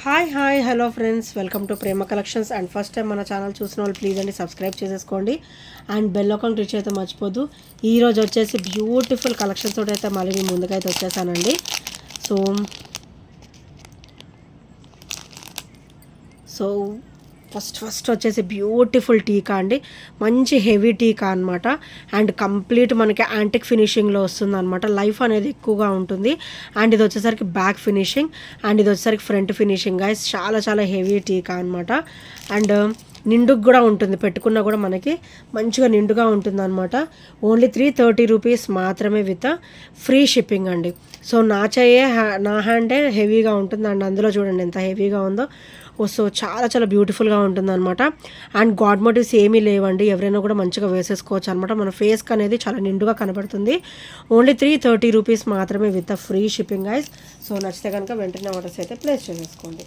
Hi hello friends, welcome to Prema collections. And first time మన channel చూసిన వాళ్ళు please అండి సబ్స్క్రైబ్ చేసేసుకోండి అండ్ బెల్ ఐకాన్ రీచ్ అయితే మర్చిపోద్దు. ఈరోజు వచ్చేసి బ్యూటిఫుల్ కలెక్షన్స్ తోటి అయితే మళ్ళీ మీ ముందుకైతే వచ్చేసానండి. సో సో ఫస్ట్ వచ్చేసి బ్యూటిఫుల్ టీకా అండి, మంచి హెవీ టీకా అనమాట. అండ్ కంప్లీట్ మనకి యాంటిక్ ఫినిషింగ్లో వస్తుంది అనమాట. లైఫ్ అనేది ఎక్కువగా ఉంటుంది. అండ్ ఇది వచ్చేసరికి బ్యాక్ ఫినిషింగ్ అండ్ ఇది వచ్చేసరికి ఫ్రంట్ ఫినిషింగ్ గైస్. చాలా హెవీ టీకా అనమాట. అండ్ నిండుకు కూడా ఉంటుంది, పెట్టుకున్నా కూడా మనకి మంచిగా నిండుగా ఉంటుంది అనమాట. ఓన్లీ 330 రూపీస్ మాత్రమే విత్ ఫ్రీ షిప్పింగ్ అండి. సో నా హ్యాండే హెవీగా ఉంటుంది అండ్ అందులో చూడండి ఎంత హెవీగా ఉందో. సో చాలా బ్యూటిఫుల్గా ఉంటుంది అనమాట. అండ్ గాడ్ మోటివ్స్ ఏమీ లేవండి, ఎవరైనా కూడా మంచిగా వేసేసుకోవచ్చు అనమాట. మన ఫేస్కి అనేది చాలా నిండుగా కనబడుతుంది. ఓన్లీ 330 రూపీస్ మాత్రమే with free shipping guys. So నచ్చితే కనుక వెంటనే ఆర్డర్స్ అయితే ప్లేస్ చేసేసుకోండి.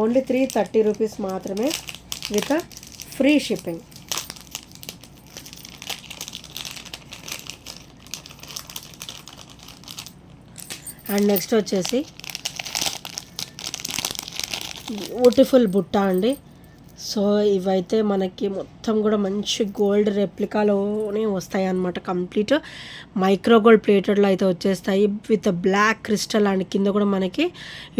ఓన్లీ 330 రూపీస్ మాత్రమే with free shipping. And next వచ్చేసి బ్యూటిఫుల్ బుట్ట అండి. సో ఇవైతే మనకి మొత్తం కూడా మంచి గోల్డ్ రెప్లికాలోనే వస్తాయి అన్నమాట. కంప్లీట్ మైక్రో గోల్డ్ ప్లేటెడ్లో అయితే వచ్చేస్తాయి విత్ బ్లాక్ క్రిస్టల్. అండ్ కింద కూడా మనకి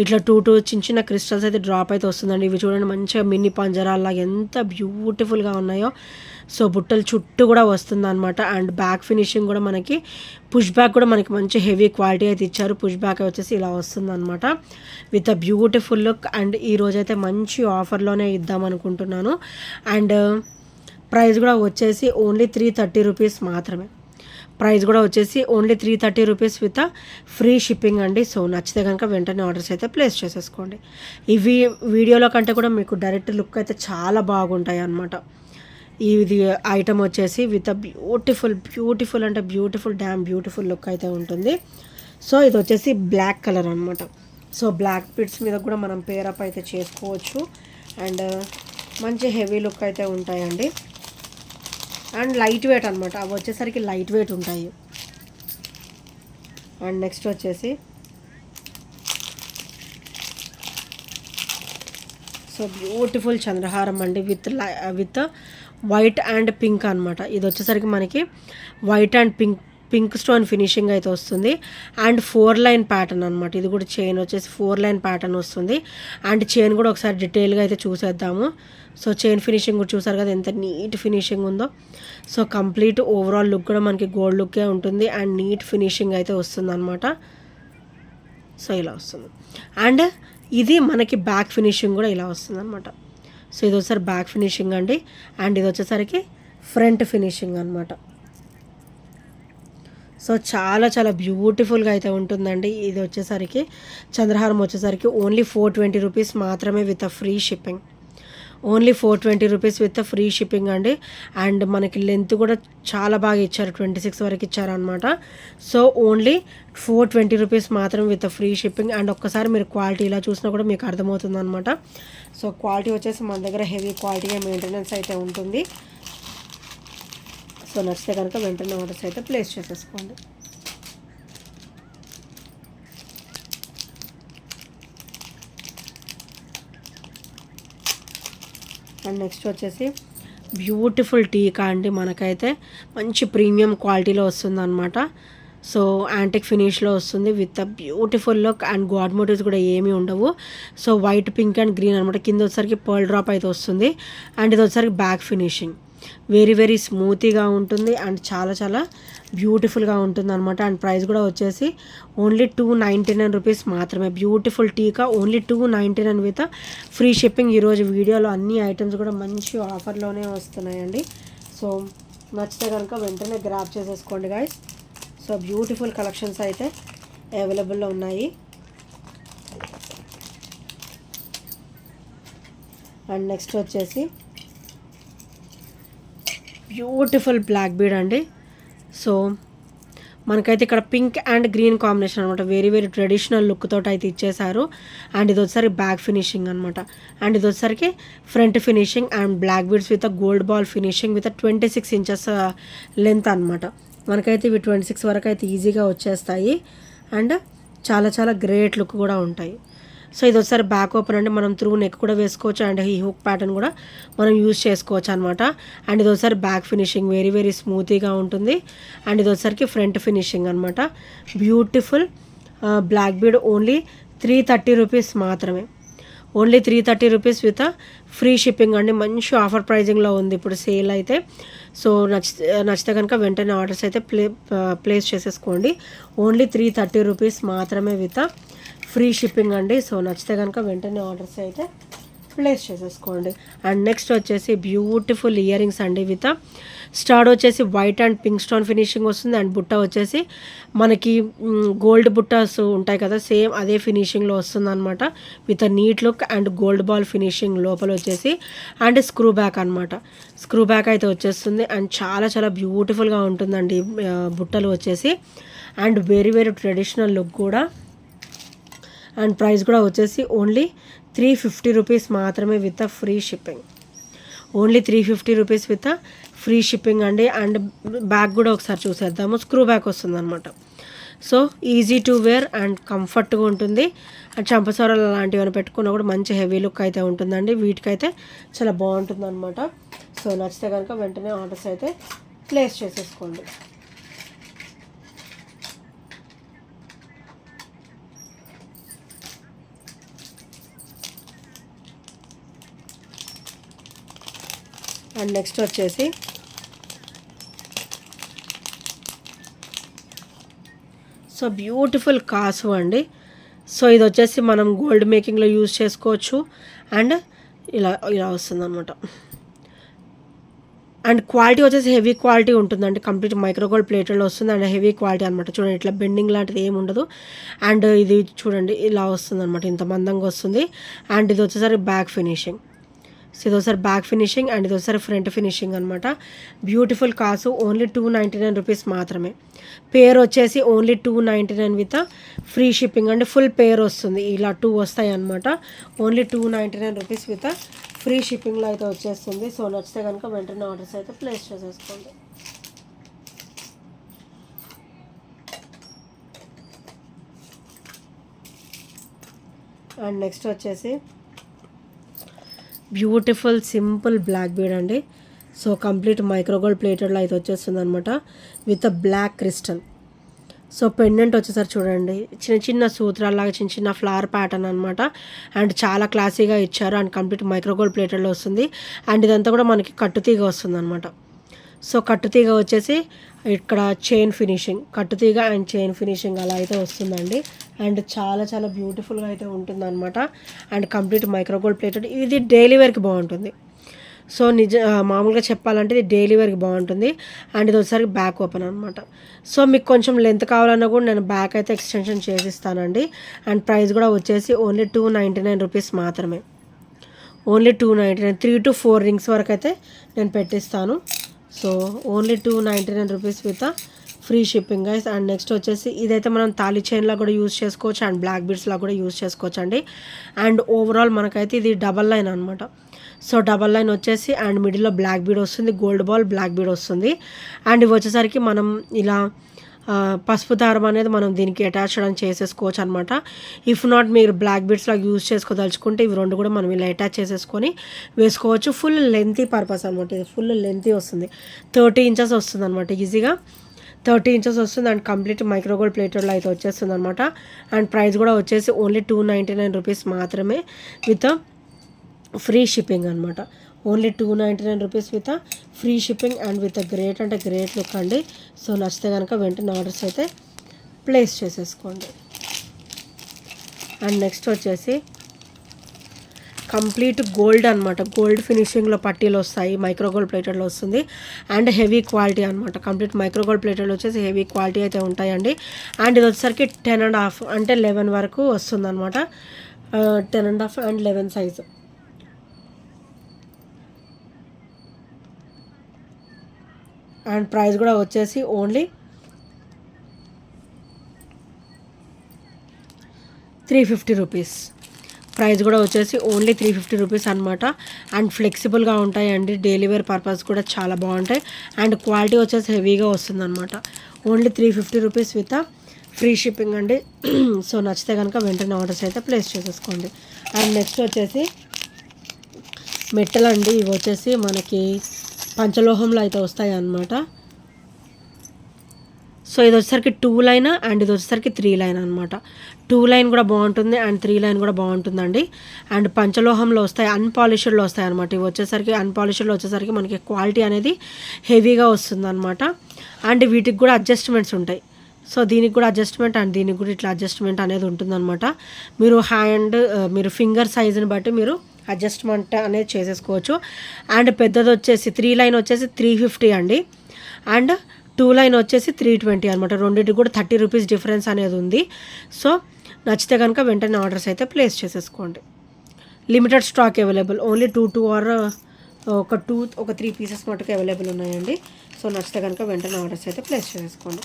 ఇట్లా టూ చిన్న క్రిస్టల్స్ అయితే డ్రాప్ అయితే వస్తుందండి. ఇవి చూడండి మంచిగా మినీ పంజరాల్లా ఎంత బ్యూటిఫుల్గా ఉన్నాయో. సో బుట్టలు చుట్టూ కూడా వస్తుంది అనమాట. అండ్ బ్యాక్ ఫినిషింగ్ కూడా మనకి పుష్ బ్యాక్ కూడా మనకి మంచి హెవీ క్వాలిటీ అయితే ఇచ్చారు. పుష్ బ్యాక్ వచ్చేసి ఇలా వస్తుంది అనమాట with a beautiful look. And ఈరోజైతే మంచి ఆఫర్లోనే ఇద్దాం అనుకుంటున్నాను. అండ్ ప్రైస్ కూడా వచ్చేసి ఓన్లీ 330 రూపీస్ మాత్రమే. ప్రైస్ కూడా వచ్చేసి only 330 rupees with free shipping అండి. సో నచ్చితే కనుక వెంటనే ఆర్డర్స్ అయితే ప్లేస్ చేసేసుకోండి. ఇవి వీడియోలో కంటే కూడా మీకు డైరెక్ట్ లుక్ అయితే చాలా బాగుంటాయి అన్నమాట. ఇది ఐటమ్ వచ్చేసి విత్ బ్యూటిఫుల్ అంటే బ్యూటిఫుల్ లుక్ అయితే ఉంటుంది. సో ఇది వచ్చేసి బ్లాక్ కలర్ అనమాట. సో బ్లాక్ బిట్స్ మీద కూడా మనం పేరప్ అయితే చేసుకోవచ్చు. అండ్ మంచి హెవీ లుక్ అయితే ఉంటాయండి. అండ్ లైట్ వెయిట్ అనమాట, అవి వచ్చేసరికి లైట్ వెయిట్ ఉంటాయి. అండ్ నెక్స్ట్ వచ్చేసి సో బ్యూటిఫుల్ చంద్రహారం అండి విత్ వైట్ అండ్ పింక్ అనమాట. ఇది వచ్చేసరికి మనకి white and pink stone finishing అయితే వస్తుంది. అండ్ 4 లైన్ ప్యాటర్న్ అనమాట. ఇది కూడా చైన్ వచ్చేసి 4 లైన్ ప్యాటర్న్ వస్తుంది. అండ్ చైన్ కూడా ఒకసారి డీటెయిల్గా అయితే చూసేద్దాము. సో చైన్ ఫినిషింగ్ కూడా చూసారు కదా ఎంత నీట్ ఫినిషింగ్ ఉందో. సో కంప్లీట్ ఓవరాల్ లుక్ కూడా మనకి గోల్డ్ లుక్కే ఉంటుంది అండ్ నీట్ ఫినిషింగ్ అయితే వస్తుంది అనమాట. సో ఇలా వస్తుంది. అండ్ ఇది మనకి బ్యాక్ ఫినిషింగ్ కూడా ఇలా వస్తుంది అనమాట. సో ఇది వచ్చేసరికి బ్యాక్ ఫినిషింగ్ అండి. అండ్ ఇది వచ్చేసరికి ఫ్రంట్ ఫినిషింగ్ అనమాట. సో చాలా బ్యూటిఫుల్గా అయితే ఉంటుందండి. ఇది వచ్చేసరికి చంద్రహారం వచ్చేసరికి ఓన్లీ 420 రూపీస్ మాత్రమే with free shipping. Only 420 rupees with free shipping అండి. అండ్ మనకి లెంత్ కూడా చాలా బాగా ఇచ్చారు, 26 వరకు ఇచ్చారనమాట. సో ఓన్లీ 420 రూపీస్ మాత్రం విత్ ఫ్రీ షిప్పింగ్. అండ్ ఒక్కసారి మీరు క్వాలిటీ ఇలా చూసినా కూడా మీకు అర్థమవుతుంది అనమాట. సో క్వాలిటీ వచ్చేసి మన దగ్గర హెవీ క్వాలిటీ మెయింటెనెన్స్ అయితే ఉంటుంది. సో నచ్చితే కనుక వెంటనే ఆర్డర్స్ అయితే ప్లేస్ చేసేసుకోండి. అండ్ నెక్స్ట్ వచ్చేసి బ్యూటిఫుల్ టీకా అండి, మనకైతే మంచి ప్రీమియం క్వాలిటీలో వస్తుంది అనమాట. సో యాంటిక్ ఫినిష్లో వస్తుంది with beautiful look. And god motifs కూడా ఏమీ ఉండవు. So white pink and green అనమాట. కింద వచ్చేసరికి పర్ల్ డ్రాప్ అయితే వస్తుంది. అండ్ ఇది వచ్చేసరికి బ్యాక్ ఫినిషింగ్ వెరీ స్మూతీగా ఉంటుంది అండ్ చాలా బ్యూటిఫుల్గా ఉంటుంది అనమాట. అండ్ ప్రైస్ కూడా వచ్చేసి ఓన్లీ 299 రూపీస్ మాత్రమే. బ్యూటిఫుల్ టీకా ఓన్లీ 299 విత్ ఫ్రీ షిప్పింగ్. ఈరోజు వీడియోలో అన్ని ఐటమ్స్ కూడా మంచి ఆఫర్లోనే వస్తున్నాయండి. సో నచ్చితే కనుక వెంటనే గ్రాబ్ చేసేసుకోండి గైస్. సో బ్యూటిఫుల్ కలెక్షన్స్ అయితే అవైలబుల్లో ఉన్నాయి. అండ్ నెక్స్ట్ వచ్చేసి బ్యూటిఫుల్ బ్లాక్ బీడ్ అండి. సో మనకైతే ఇక్కడ పింక్ అండ్ గ్రీన్ కాంబినేషన్ అనమాట. వెరీ ట్రెడిషనల్ లుక్ తోటి అయితే ఇచ్చేసారు. అండ్ ఇది వచ్చేసరికి బ్యాక్ ఫినిషింగ్ అనమాట. అండ్ ఇది వచ్చేసరికి front finishing and black beads with gold ball finishing with 26 inches length అనమాట. మనకైతే ఇవి 26 వరకు అయితే ఈజీగా వచ్చేస్తాయి. అండ్ చాలా గ్రేట్ లుక్ కూడా ఉంటాయి. సో ఇది ఒకసారి బ్యాక్ ఓపెన్ అండి, మనం త్రూ నెక్ కూడా వేసుకోవచ్చు అండ్ ఈ హుక్ ప్యాటర్న్ కూడా మనం యూజ్ చేసుకోవచ్చు అనమాట. అండ్ ఇది ఒకసారి బ్యాక్ ఫినిషింగ్ వెరీ వెరీ స్మూతీగా ఉంటుంది. అండ్ ఇది ఒకసారికి ఫ్రంట్ ఫినిషింగ్ అనమాట. Beautiful black bead only 330 rupees మాత్రమే. Only 330 rupees with free shipping అండి. మంచి ఆఫర్ ప్రైజింగ్లో ఉంది ఇప్పుడు సేల్ అయితే. సో నచ్చితే కనుక వెంటనే ఆర్డర్స్ అయితే ప్లేస్ చేసేసుకోండి. ఓన్లీ 330 రూపీస్ మాత్రమే విత్ ఫ్రీ షిప్పింగ్ అండి. సో నచ్చితే కనుక వెంటనే ఆర్డర్స్ అయితే ప్లేస్ చేసేసుకోండి. అండ్ నెక్స్ట్ వచ్చేసి బ్యూటిఫుల్ ఇయర్ రింగ్స్ అండి విత్ స్టార్ట్ వచ్చేసి white and pink stone finishing వస్తుంది. అండ్ బుట్ట వచ్చేసి మనకి గోల్డ్ బుట్టాస్ ఉంటాయి కదా, సేమ్ అదే ఫినిషింగ్లో వస్తుంది అనమాట. With neat look and gold ball finishing లోపల వచ్చేసి అండ్ స్క్రూ బ్యాక్ అనమాట. స్క్రూ బ్యాక్ అయితే వచ్చేస్తుంది అండ్ చాలా చాలా బ్యూటిఫుల్గా ఉంటుందండి బుట్టలు వచ్చేసి. And very very traditional look కూడా. అండ్ ప్రైస్ కూడా వచ్చేసి ఓన్లీ 350 రూపీస్ మాత్రమే with free shipping. Only 350 rupees with free shipping అండి. అండ్ బ్యాగ్ కూడా ఒకసారి చూసేద్దాము. స్క్రూ బ్యాక్ వస్తుంది అనమాట. So easy to wear and కంఫర్ట్గా ఉంటుంది. అండ్ చంపసవరాలు అలాంటివి పెట్టుకున్నా కూడా మంచి హెవీ లుక్ అయితే ఉంటుందండి. వీటికైతే చాలా బాగుంటుంది అనమాట. సో నచ్చితే కనుక వెంటనే ఆర్డర్స్ అయితే ప్లేస్ చేసేసుకోండి. అండ్ నెక్స్ట్ వచ్చేసి సో బ్యూటిఫుల్ కాసు అండి. సో ఇది వచ్చేసి మనం గోల్డ్ మేకింగ్లో యూజ్ చేసుకోవచ్చు. అండ్ ఇలా ఇలా వస్తుంది అనమాట. అండ్ క్వాలిటీ వచ్చేసి హెవీ క్వాలిటీ ఉంటుందండి. కంప్లీట్ మైక్రోగోల్డ్ ప్లేటెడ్లో వస్తుంది అండ్ హెవీ క్వాలిటీ అనమాట. చూడండి ఇట్లా బెండింగ్ లాంటిది ఏమి ఉండదు. అండ్ ఇది చూడండి ఇలా వస్తుంది అనమాట, ఇంత మందంగా వస్తుంది. అండ్ ఇది వచ్చేసరి బ్యాక్ ఫినిషింగ్. సో ఇది ఒకసారి బ్యాక్ ఫినిషింగ్ అండ్ ఇది ఒకసారి ఫ్రంట్ ఫినిషింగ్ అనమాట. బ్యూటిఫుల్ కాసు ఓన్లీ 299 రూపీస్ మాత్రమే. పేర్ వచ్చేసి ఓన్లీ 299 విత్ ఫ్రీ షిప్పింగ్ అండి. ఫుల్ పేర్ వస్తుంది, ఇలా 2 వస్తాయి అనమాట. ఓన్లీ 299 రూపీస్ విత్ ఫ్రీ షిప్పింగ్లో అయితే వచ్చేస్తుంది. సో నచ్చితే కనుక వెంటనే ఆర్డర్స్ అయితే ప్లేస్ చేసేసుకోండి. అండ్ నెక్స్ట్ వచ్చేసి బ్యూటిఫుల్ సింపుల్ బ్లాక్ బీడ్ అండి. సో కంప్లీట్ మైక్రోగోల్డ్ ప్లేటెడ్లో అయితే వచ్చేస్తుంది అనమాట with black crystal. So pendant వచ్చేసరి చూడండి చిన్న చిన్న సూత్రాల్లాగా చిన్న చిన్న ఫ్లవర్ ప్యాటర్న్ అనమాట. అండ్ చాలా క్లాసీగా ఇచ్చారు. అండ్ కంప్లీట్ మైక్రోగోల్డ్ ప్లేటెడ్లో వస్తుంది. అండ్ ఇదంతా కూడా మనకి కట్టుతీగ వస్తుంది అనమాట. సో కట్టుతీగ వచ్చేసి ఇక్కడ చైన్ ఫినిషింగ్, కట్టుతీగ అండ్ చైన్ ఫినిషింగ్ అలా అయితే వస్తుందండి. అండ్ చాలా చాలా బ్యూటిఫుల్గా అయితే ఉంటుంది అనమాట. And complete micro gold plated. ఇది డైలీ వేర్కి బాగుంటుంది. సో మామూలుగా చెప్పాలంటే ఇది డైలీ వేర్కి బాగుంటుంది. అండ్ ఇది ఒకసారి బ్యాక్ ఓపెన్ అనమాట. సో మీకు కొంచెం లెంత్ కావాలన్నా కూడా నేను బ్యాక్ అయితే ఎక్స్టెన్షన్ చేసిస్తానండి. అండ్ ప్రైస్ కూడా వచ్చేసి ఓన్లీ 299 రూపీస్ మాత్రమే. ఓన్లీ 299, 3 to 4 రింగ్స్ వరకు అయితే నేను పెట్టిస్తాను. So only 299 rupees with free shipping guys. And next వచ్చేసి ఇదైతే మనం తాళీ చైన్లా కూడా యూజ్ చేసుకోవచ్చు అండ్ బ్లాక్ బీడ్స్లా కూడా యూజ్ చేసుకోవచ్చు అండి. అండ్ ఓవరాల్ మనకైతే ఇది డబల్ లైన్ అనమాట. సో డబల్ లైన్ వచ్చేసి అండ్ మిడిల్లో బ్లాక్ బీడ్ వస్తుంది, గోల్డ్ బాల్ బ్లాక్ బీడ్ వస్తుంది. అండ్ ఇవి వచ్చేసరికి మనం ఇలా పసుపు దారం అనేది మనం దీనికి అటాచ్ చేయడానికి చేసేసుకోవచ్చు అనమాట. ఇఫ్ నాట్ మీరు బ్లాక్ బీడ్స్లా యూజ్ చేసుకోదలుచుకుంటే ఇవి రెండు కూడా మనం ఇలా అటాచ్ చేసేసుకొని వేసుకోవచ్చు. ఫుల్ లెంతీ పర్పస్ అనమాట. ఇది ఫుల్ లెంతీ వస్తుంది, 30 ఇంచెస్ వస్తుంది అనమాట. ఈజీగా 30 ఇంచెస్ వస్తుంది. అండ్ కంప్లీట్ మైక్రోగోల్డ్ ప్లేటెడ్లో అయితే వచ్చేస్తుంది అనమాట. అండ్ ప్రైస్ కూడా వచ్చేసి ఓన్లీ 299 రూపీస్ మాత్రమే విత్ ఫ్రీ షిప్పింగ్ అనమాట. Only 299 rupees with free shipping and with great అంటే గ్రేట్ లుక్ అండి. సో నచ్చితే కనుక వెంటనే ఆర్డర్స్ అయితే ప్లేస్ చేసేసుకోండి. అండ్ నెక్స్ట్ వచ్చేసి కంప్లీట్ గోల్డ్ అనమాట. గోల్డ్ ఫినిషింగ్లో పట్టీలు వస్తాయి, మైక్రోగోల్డ్ ప్లేటెడ్లో వస్తుంది. అండ్ హెవీ క్వాలిటీ అనమాట. కంప్లీట్ మైక్రోగోల్డ్ ప్లేటెడ్లో వచ్చేసి హెవీ క్వాలిటీ అయితే ఉంటాయండి. అండ్ ఇది వచ్చేసరికి 10.5 అంటే 11 వరకు వస్తుంది అనమాట. 10.5 అండ్ 11 సైజు. అండ్ ప్రైస్ కూడా వచ్చేసి ఓన్లీ 350 రూపీస్. ప్రైస్ కూడా వచ్చేసి ఓన్లీ 350 రూపీస్ అనమాట. అండ్ ఫ్లెక్సిబుల్గా ఉంటాయండి, డైలీ వేర్ పర్పస్ కూడా చాలా బాగుంటాయి. అండ్ క్వాలిటీ వచ్చేసి హెవీగా వస్తుంది అనమాట. Only 350 rupees with free shipping అండి. సో నచ్చితే కనుక వెంటనే ఆర్డర్స్ అయితే ప్లేస్ చేసేసుకోండి. అండ్ నెక్స్ట్ వచ్చేసి మెట్టలండి. ఇవి వచ్చేసి మనకి పంచలోహంలో అయితే వస్తాయి అన్నమాట. సో ఇది వచ్చేసరికి 2 లైన్ అండ్ ఇది వచ్చేసరికి 3 లైన్ అనమాట. 2 లైన్ కూడా బాగుంటుంది అండ్ 3 లైన్ కూడా బాగుంటుందండి. అండ్ పంచలోహంలో వస్తాయి, అన్పాలిష్డ్లో వస్తాయి అనమాట. ఇవి వచ్చేసరికి అన్పాలిష్డ్లో వచ్చేసరికి మనకి క్వాలిటీ అనేది హెవీగా వస్తుంది అనమాట. అండ్ వీటికి కూడా అడ్జస్ట్మెంట్స్ ఉంటాయి. సో దీనికి కూడా అడ్జస్ట్మెంట్ అండ్ దీనికి కూడా ఇట్లా అడ్జస్ట్మెంట్ అనేది ఉంటుందన్నమాట. మీరు ఫింగర్ సైజుని బట్టి మీరు అడ్జస్ట్మెంట్ అనేది చేసేసుకోవచ్చు. అండ్ పెద్దది వచ్చేసి 3 లైన్ వచ్చేసి 350 అండి. అండ్ 2 లైన్ వచ్చేసి 320 అనమాట. రెండింటికి కూడా 30 రూపీస్ డిఫరెన్స్ అనేది ఉంది. సో నచ్చితే కనుక వెంటనే ఆర్డర్స్ అయితే ప్లేస్ చేసేసుకోండి. Limited stock available, only 2 or ఒక 3 పీసెస్ మటుకు అవైలబుల్ ఉన్నాయండి. సో నచ్చితే కనుక వెంటనే ఆర్డర్స్ అయితే ప్లేస్ చేసేసుకోండి.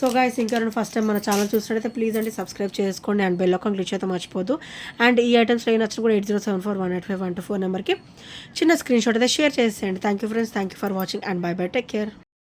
సో గైస్, ఇంకా ఫస్ట్ టైం మన ఛానల్ చూసినట్టయితే ప్లీజ్ అండి సబ్స్క్రైబ్ చేసుకోండి అండ్ బెల్ ఐకాన్ క్లిక్ అయితే మర్చిపోద్దు. అండ్ ఈ ఐటమ్స్లో ఏ నచ్చిన కూడా 8074185124 నెంబర్కి చిన్న స్క్రీన్ షాట్ అయితే షేర్ చేసేయండి. Thank you friends, thank you for watching and by by, take care.